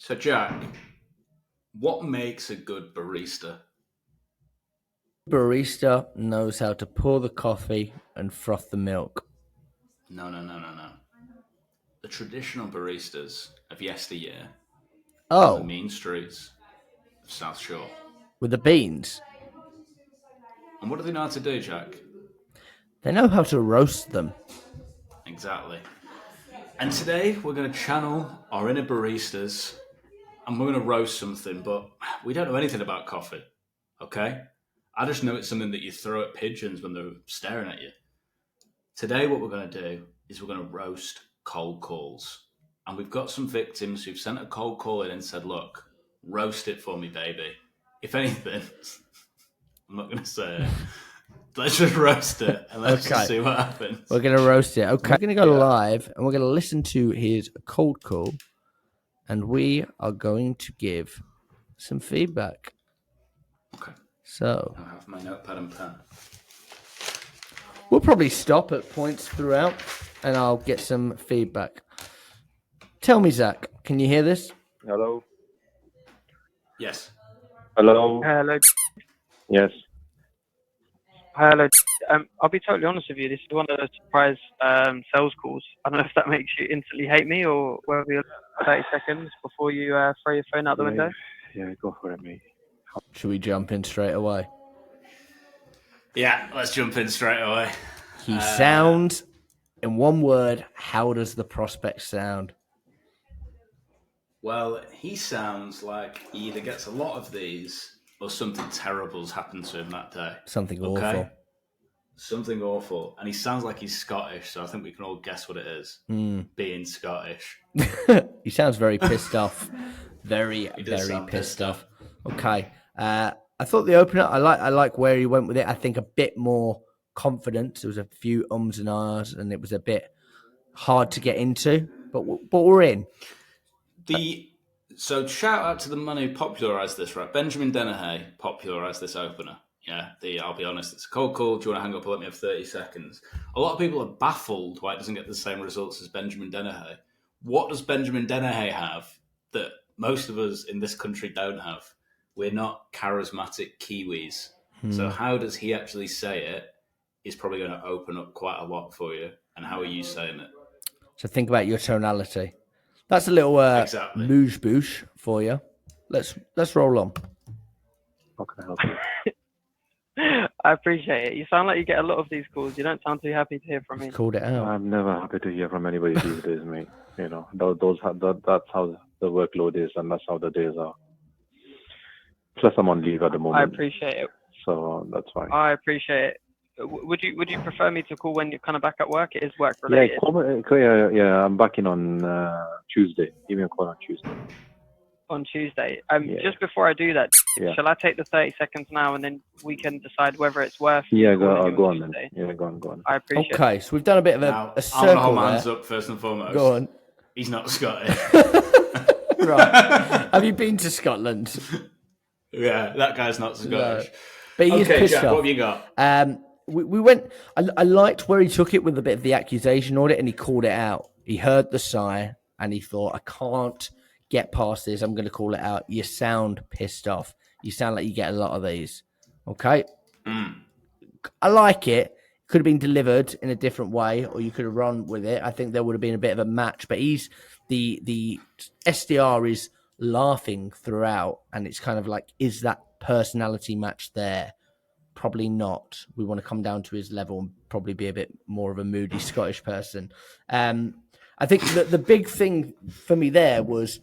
So, Jack, what makes a good barista? Barista knows how to pour the coffee and froth the milk. No. The traditional baristas of yesteryear on the Oh, mean streets of South Shore. with the beans. And what do they know how to do, Jack? They know how to roast them. Exactly. And today we're going to channel our inner baristas and we're going to roast something, but we don't know anything about coffee, okay? I just know it's something that you throw at pigeons when they're staring at you. Today, what we're going to do is we're going to roast cold calls. And we've got some victims who've sent a cold call in and said, look, roast it for me, baby. If anything, I'm not going to say it. Let's just roast it and let's just see what happens. We're going to roast it. Okay. We're going to go live and we're going to listen to his cold call and we are going to give some feedback. Okay. So, I have my notepad and pen. We'll probably stop at points throughout and I'll get some feedback. Tell me, Zach, can you hear this? Hello. Yes. Hello. Hello. Yes. Hello. I'll be totally honest with you. This is one of those surprise sales calls. I don't know if that makes you instantly hate me or whether you're 30 seconds before you throw your phone out the window. Yeah, go for it, mate. Should we jump in straight away? Yeah, let's jump in straight away. He sounds, in one word, how does the prospect sound? Well, he sounds like he either gets a lot of these or something terrible's happened to him that day. Something awful. Something awful. And he sounds like he's Scottish, so I think we can all guess what it is. Being Scottish. He sounds very pissed off. Very pissed off. Okay. I thought the opener, I like where he went with it. I think a bit more confidence. There was a few ums and ahs, and it was a bit hard to get into, but we're in. So shout out to the man who popularised this, right? Benjamin Dennehy popularised this opener. Yeah, I'll be honest, it's a cold call. Do you want to hang up and let me have 30 seconds? A lot of people are baffled why it doesn't get the same results as Benjamin Dennehy. What does Benjamin Dennehy have that most of us in this country don't have? We're not charismatic Kiwis. So how does he actually say it is probably going to open up quite a lot for you. And how are you saying it? So think about your tonality. That's a little moosh boosh for you. Let's roll on. How can I help you? I appreciate it. You sound like you get a lot of these calls. You don't sound too happy to hear from me. Called it out. I'm never happy to hear from anybody these days, mate. You know, that's how the workload is, and that's how the days are. Plus, I'm on leave at the moment. I appreciate it. So that's fine. I appreciate it. Would you prefer me to call when you're kind of back at work? It is work related. Yeah, I'm back in on Tuesday. Give me a call on Tuesday. On Tuesday. Just before I do that, shall I take the 30 seconds now and then we can decide whether it's worth? Yeah, go on then. Yeah, go on. I appreciate it. Okay, so we've done a bit of a circle. I'm gonna hold my hands up first and foremost. Go on. He's not Scottish. Right. Have you been to Scotland? Yeah, that guy's not Scottish. No. But he is pissed Jack, off. what have you got? We went. I liked where he took it with a bit of the accusation on it, and he called it out. He heard the sigh, and he thought, "I can't get past this. I'm going to call it out. You sound pissed off. You sound like you get a lot of these." Okay, I like it. Could have been delivered in a different way, or you could have run with it. I think there would have been a bit of a match. But the SDR is laughing throughout, and it's kind of like, is that personality match there? Probably not. We want to come down to his level and probably be a bit more of a moody Scottish person. I think that the big thing for me there was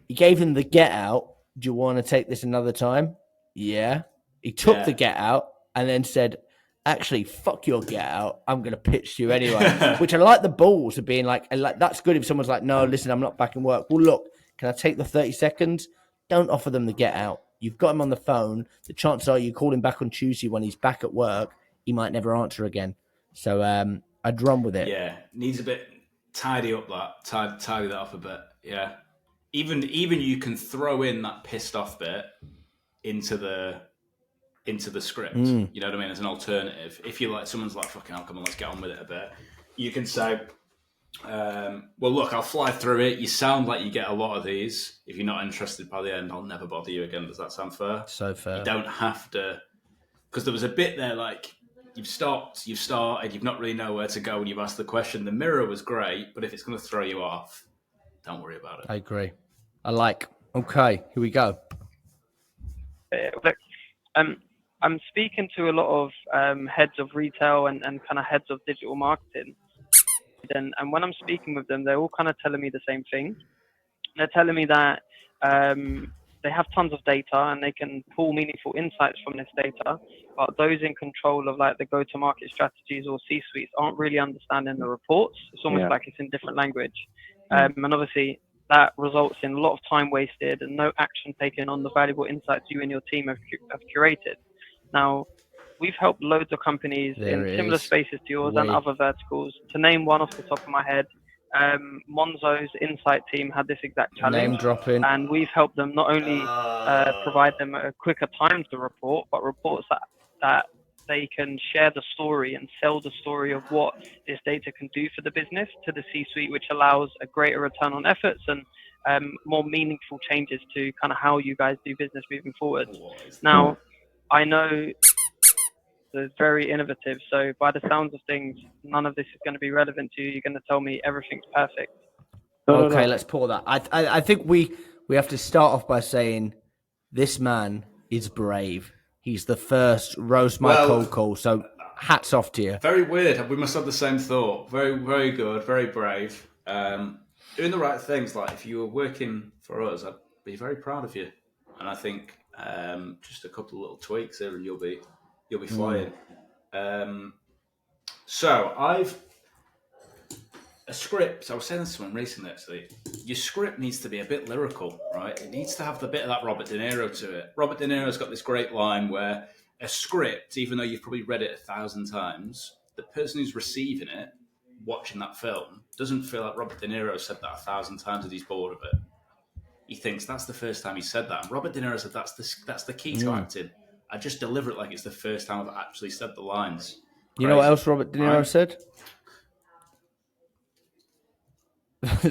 he gave him the get out. Do you want to take this another time? Yeah. He took the get out and then said, actually, fuck your get out. I'm going to pitch to you anyway. Which I like the balls of being like, that's good if someone's like, no, listen, I'm not back in work. Well, look, can I take the 30 seconds? Don't offer them the get out. You've got him on the phone. The chances are you call him back on Tuesday when he's back at work. He might never answer again. So I'd run with it. Yeah, needs a bit tidy that up a bit. Yeah, even you can throw in that pissed off bit into the script. You know what I mean? As an alternative, if you like, someone's like, "Fucking hell, come on, let's get on with it a bit." You can say, Well, look, I'll fly through it. You sound like you get a lot of these. If you're not interested by the end, I'll never bother you again. Does that sound fair? So fair. You don't have to, because there was a bit there like you've stopped, you've started, you've not really know where to go when you've asked the question. The mirror was great, but if it's going to throw you off, don't worry about it. I agree. Okay, here we go. Look, I'm speaking to a lot of heads of retail and kind of heads of digital marketing. And when I'm speaking with them, they're all kind of telling me the same thing. They're telling me that they have tons of data and they can pull meaningful insights from this data, but those in control of like the go-to-market strategies or C-suites aren't really understanding the reports. It's almost like it's in different language. And obviously that results in a lot of time wasted and no action taken on the valuable insights you and your team have curated. Now, we've helped loads of companies in similar spaces to yours and other verticals. To name one off the top of my head, Monzo's insight team had this exact challenge. Name dropping. And we've helped them not only provide them a quicker time to report, but reports that they can share the story and sell the story of what this data can do for the business to the C-suite, which allows a greater return on efforts and more meaningful changes to kind of how you guys do business moving forward. Now, I know it's very innovative, so by the sounds of things, none of this is going to be relevant to you. You're going to tell me everything's perfect. Okay, let's pour that. I think we have to start off by saying this man is brave. He's the first roast my cold call, so hats off to you. Very weird. We must have the same thought. Very, very good. Very brave. Doing the right things. Like if you were working for us, I'd be very proud of you. And I think just a couple of little tweaks there, and you'll be flying. So I've a script. I was saying this to someone recently. Actually, your script needs to be a bit lyrical, right? It needs to have the bit of that Robert De Niro to it. Robert De Niro's got this great line where a script, even though you've probably read it 1,000 times, the person who's receiving it, watching that film, doesn't feel like Robert De Niro said that 1,000 times and he's bored of it. He thinks that's the first time he said that. And Robert De Niro said that's the key to acting. I just deliver it like it's the first time I've actually said the lines. Crazy. You know what else Robert De Niro said?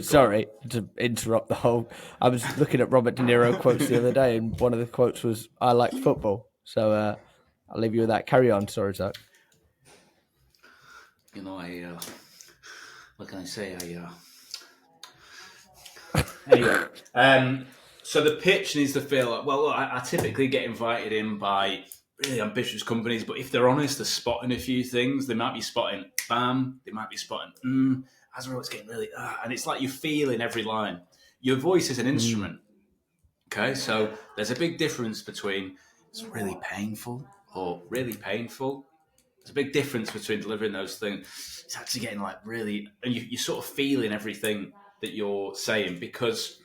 Sorry to interrupt the whole. I was looking at Robert De Niro quotes the other day, and one of the quotes was, "I like football." So I'll leave you with that. Carry on. Sorry, Zach. You know, what can I say? Anyway, so the pitch needs to feel like, well, look, I typically get invited in by really ambitious companies, but if they're honest, they're spotting a few things. They might be spotting bam, they might be spotting as well. It's getting really, and it's like you feel in every line. Your voice is an instrument. Okay, so there's a big difference between it's really painful or really painful. There's a big difference between delivering those things. It's actually getting like really, and you sort of feeling everything that you're saying because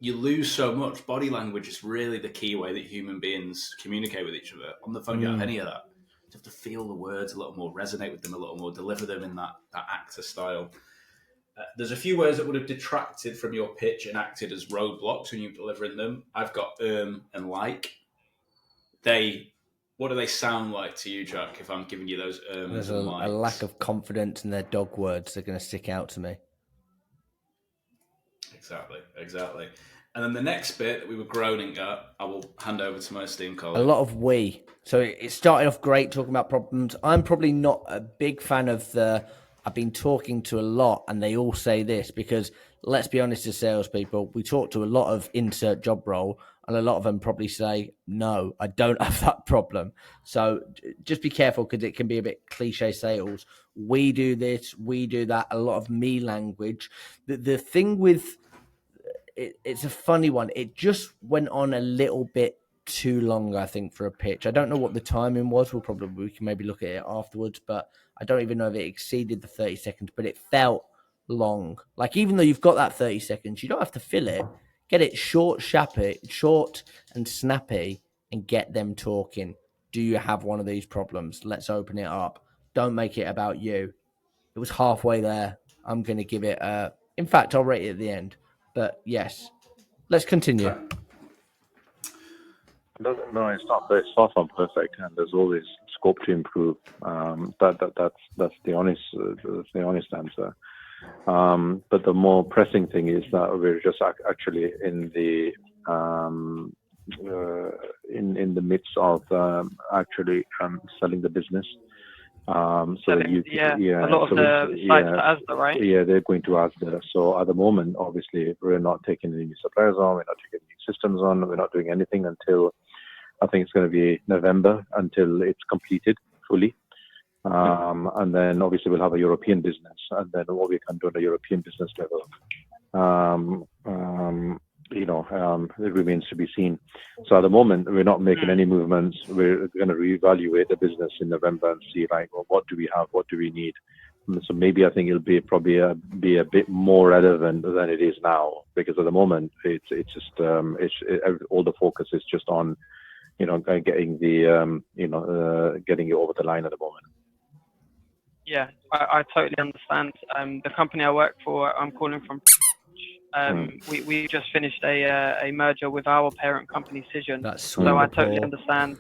you lose so much. Body language is really the key way that human beings communicate with each other. On the phone, you don't have any of that. You have to feel the words a little more, resonate with them a little more, deliver them in that actor style. There's a few words that would have detracted from your pitch and acted as roadblocks when you're delivering them. I've got and like. What do they sound like to you, Jack, if I'm giving you those There's and a likes? lack of confidence in their dog words. They're going to stick out to me. Exactly. And then the next bit that we were groaning at, I will hand over to my esteemed colleague. A lot of we. So it started off great talking about problems. I'm probably not a big fan of I've been talking to a lot and they all say this because let's be honest as salespeople, we talk to a lot of insert job role and a lot of them probably say, no, I don't have that problem. So just be careful because it can be a bit cliche sales. We do this, we do that, a lot of me language. The thing with it's a funny one. It just went on a little bit too long, I think, for a pitch. I don't know what the timing was. We can maybe look at it afterwards, but I don't even know if it exceeded the 30 seconds, but it felt long. Like, even though you've got that 30 seconds, you don't have to fill it. Get it short and snappy and get them talking. Do you have one of these problems? Let's open it up. Don't make it about you. It was halfway there. I'm going to give it in fact, I'll rate it at the end. But yes, let's continue. No, it's not. It's far from perfect, and there's always scope to improve. That's the honest answer. But the more pressing thing is that we're just actually in the in the midst of actually selling the business. So Selling, a lot of so the sites to Asda, right? yeah, they're going to Asda. So at the moment, obviously, we're not taking any new suppliers on, we're not taking new systems on, we're not doing anything until I think it's going to be November until it's completed fully. And then obviously we'll have a European business, and then what we can do on a European business level, it remains to be seen. So at the moment, we're not making any movements. We're going to reevaluate the business in November and see, like, well, what do we have? What do we need? So maybe I think it'll be probably be a bit more relevant than it is now, because at the moment it's just all the focus is just on getting getting it over the line at the moment. Yeah, I totally understand. The company I work for, I'm calling from. We just finished a merger with our parent company, Cision. That's so I totally understand,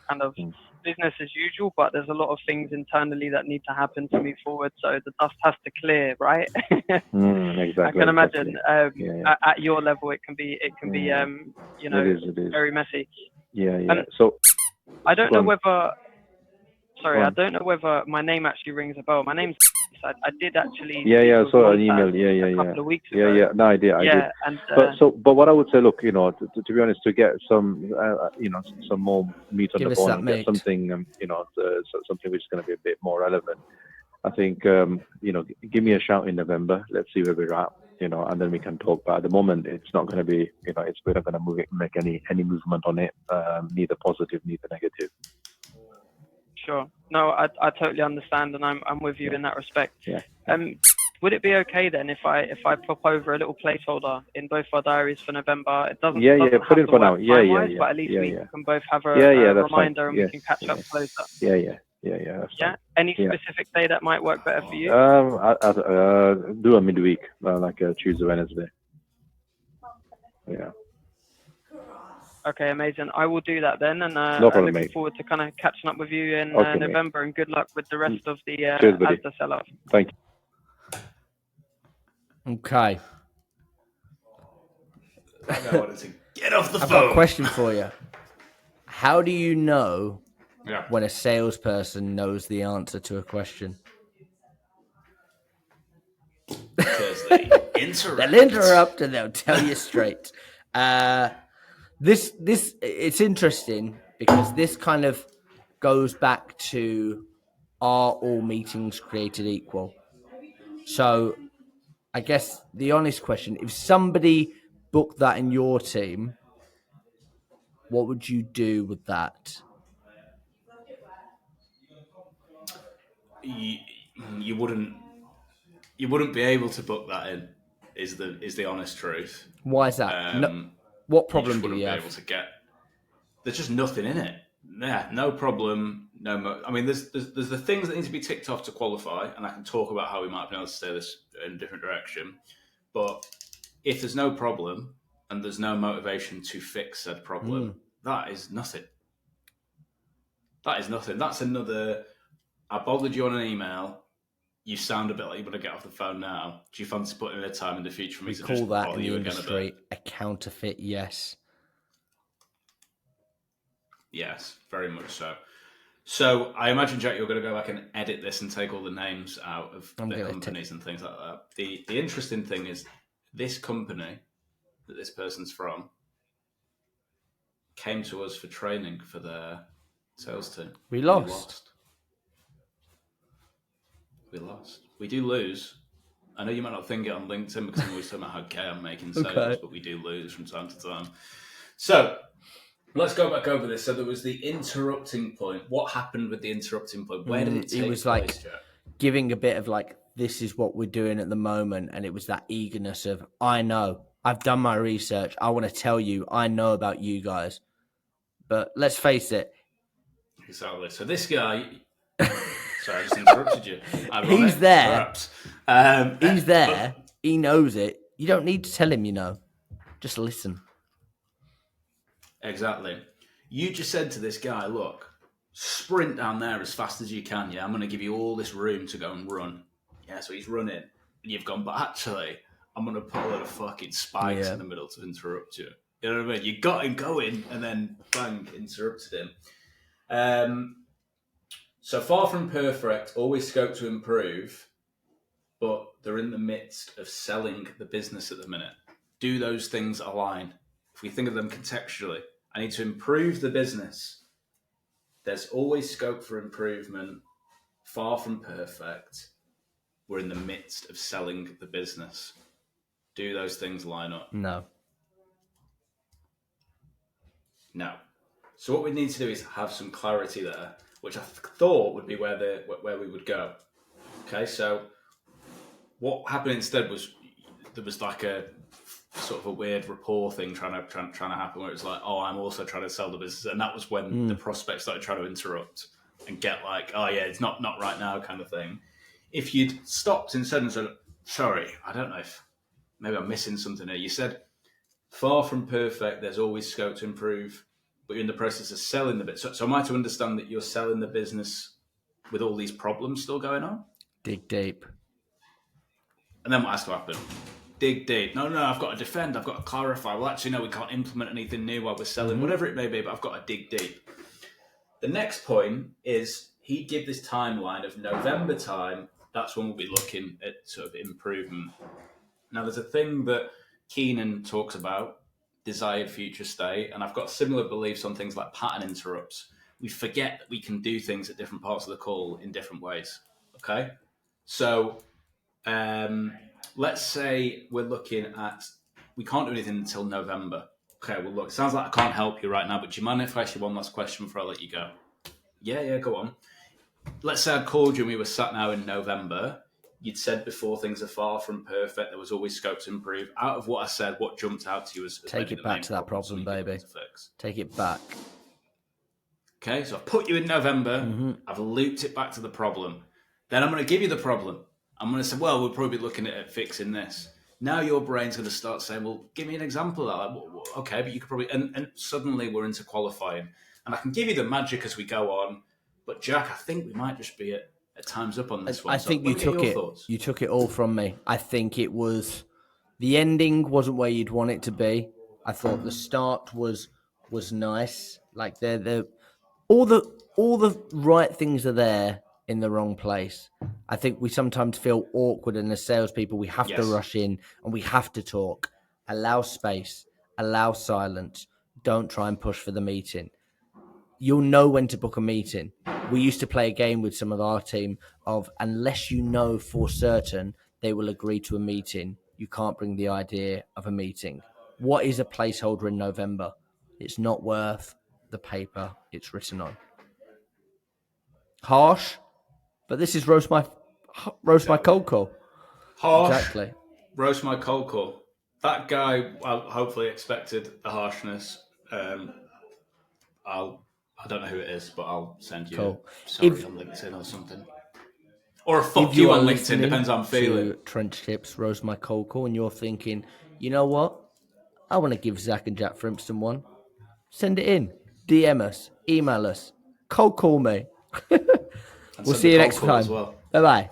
kind of business as usual, but there's a lot of things internally that need to happen to move forward. So the dust has to clear, right? Exactly. I can imagine at your level, it can be it is. very messy. Yeah. So I don't know whether. Sorry, I don't know whether my name actually rings a bell. My name's. I did actually. I saw an email. A couple of weeks ago. No, I did. And, but what I would say, look, to be honest, to get some, some more meat on the bone, and get something, something which is going to be a bit more relevant. I think, give me a shout in November. Let's see where we're at, and then we can talk. But at the moment, it's not going to be, we're not going to make any movement on it, neither positive, neither negative. Sure. No, I totally understand, and I'm with you in that respect. Yeah. Would it be okay then if I pop over a little placeholder in both our diaries for November? It doesn't. Put it for now. But at least we can both have a reminder, and we can catch up closer. Yeah. Any specific day that might work better for you? Do a midweek, like a Tuesday, Wednesday. Yeah. Okay, amazing. I will do that then, and no problem, I'm looking forward to kind of catching up with you in November, and good luck with the rest of the Asda sell-off. Thank you. Okay. I wanted to get off the phone. I've got a question for you. How do you know when a salesperson knows the answer to a question? Because they interrupt. They'll interrupt and they'll tell you straight. This it's interesting because this kind of goes back to, are all meetings created equal? So I guess the honest question, if somebody booked that in your team, what would you do with that? You wouldn't be able to book that in, is the honest truth. Why is that? What problem do you have? Be able to get. There's just nothing in it. Yeah, no problem. I mean, there's the things that need to be ticked off to qualify, and I can talk about how we might be able to steer this in a different direction. But if there's no problem and there's no motivation to fix said problem, that is nothing. That is nothing. That's another. I bothered you on an email. You sound a bit like you want to get off the phone now. Do you fancy putting in a time in the future for me to call just that bother in you the again industry a counterfeit? Yes. Yes, very much so. So I imagine, Jack, you're going to go back and edit this and take all the names out of the companies and things like that. The interesting thing is this company that this person's from came to us for training for their sales team. We lost. We do lose. I know you might not think it on LinkedIn because I'm always talking about how gay I'm making sales, but we do lose from time to time. So let's go back over this. So there was the interrupting point. What happened with the interrupting point? Where did it take place? It was like giving a bit of like, this is what we're doing at the moment. And it was that eagerness of, I know, I've done my research. I want to tell you, I know about you guys. But let's face it. Exactly. So this guy... Sorry, I just interrupted you. He's there. He's there. But he knows it. You don't need to tell him, Just listen. Exactly. You just said to this guy, look, sprint down there as fast as you can, yeah? I'm going to give you all this room to go and run. Yeah, so he's running. and you've gone, but actually, I'm going to put a lot of fucking spikes in the middle to interrupt you. You know what I mean? You got him going, and then bang, interrupted him. So far from perfect, always scope to improve, but they're in the midst of selling the business at the minute. Do those things align? If we think of them contextually, I need to improve the business. There's always scope for improvement, far from perfect. We're in the midst of selling the business. Do those things line up? No. No. So what we need to do is have some clarity there, which I thought would be where we would go. Okay, so what happened instead was there was like a sort of a weird rapport thing trying to happen, where it was like, oh, I'm also trying to sell the business, and that was when the prospect started trying to interrupt and get like, oh yeah, it's not right now kind of thing. If you'd stopped instead and said, sorry, I don't know if maybe I'm missing something here. You said, far from perfect, there's always scope to improve, but you're in the process of selling the bit. So am I to understand that you're selling the business with all these problems still going on? Dig deep. And then what has to happen? Dig deep. No, I've got to defend. I've got to clarify. Well, actually, no, we can't implement anything new while we're selling, whatever it may be, but I've got to dig deep. The next point is he'd give this timeline of November time. That's when we'll be looking at sort of improvement. Now, there's a thing that Keenan talks about, desired future state, and I've got similar beliefs on things like pattern interrupts. We forget that we can do things at different parts of the call in different ways. Okay? So let's say we're looking at, we can't do anything until November. Okay, well, look, it sounds like I can't help you right now, but do you mind if I ask you one last question before I let you go? Yeah, go on. Let's say I called you and we were sat now in November. You'd said before things are far from perfect. There was always scope to improve. Out of what I said, what jumped out to you as take it back to that problem, baby. Take it back. Okay, so I've put you in November. I've looped it back to the problem. Then I'm going to give you the problem. I'm going to say, well, we'll probably be looking at fixing this. Now your brain's going to start saying, well, give me an example of that. Like, okay, but you could probably... And suddenly we're into qualifying. And I can give you the magic as we go on. But, Jack, I think we might just be at time's up on this one. I think you took it. Thoughts? You took it all from me. I think it was... The ending wasn't where you'd want it to be. I thought the start was nice. Like, all the right things are there in the wrong place. I think we sometimes feel awkward, and as salespeople, we have to rush in and we have to talk. Allow space, allow silence. Don't try and push for the meeting. You'll know when to book a meeting. We used to play a game with some of our team of, unless you know for certain they will agree to a meeting, you can't bring the idea of a meeting. What is a placeholder in November? It's not worth the paper it's written on. Harsh, but this is roast my cold call. Harsh. Exactly. Roast my cold call. That guy, well, hopefully expected the harshness. I don't know who it is, but I'll send you sorry on LinkedIn or something. Or a fuck you on LinkedIn, depends how I'm feeling. Trench Tips, roast my cold call, and you're thinking, you know what? I want to give Zach and Jack Frimpston one. Send it in. DM us. Email us. Cold call me. We'll see you next time. Bye-bye.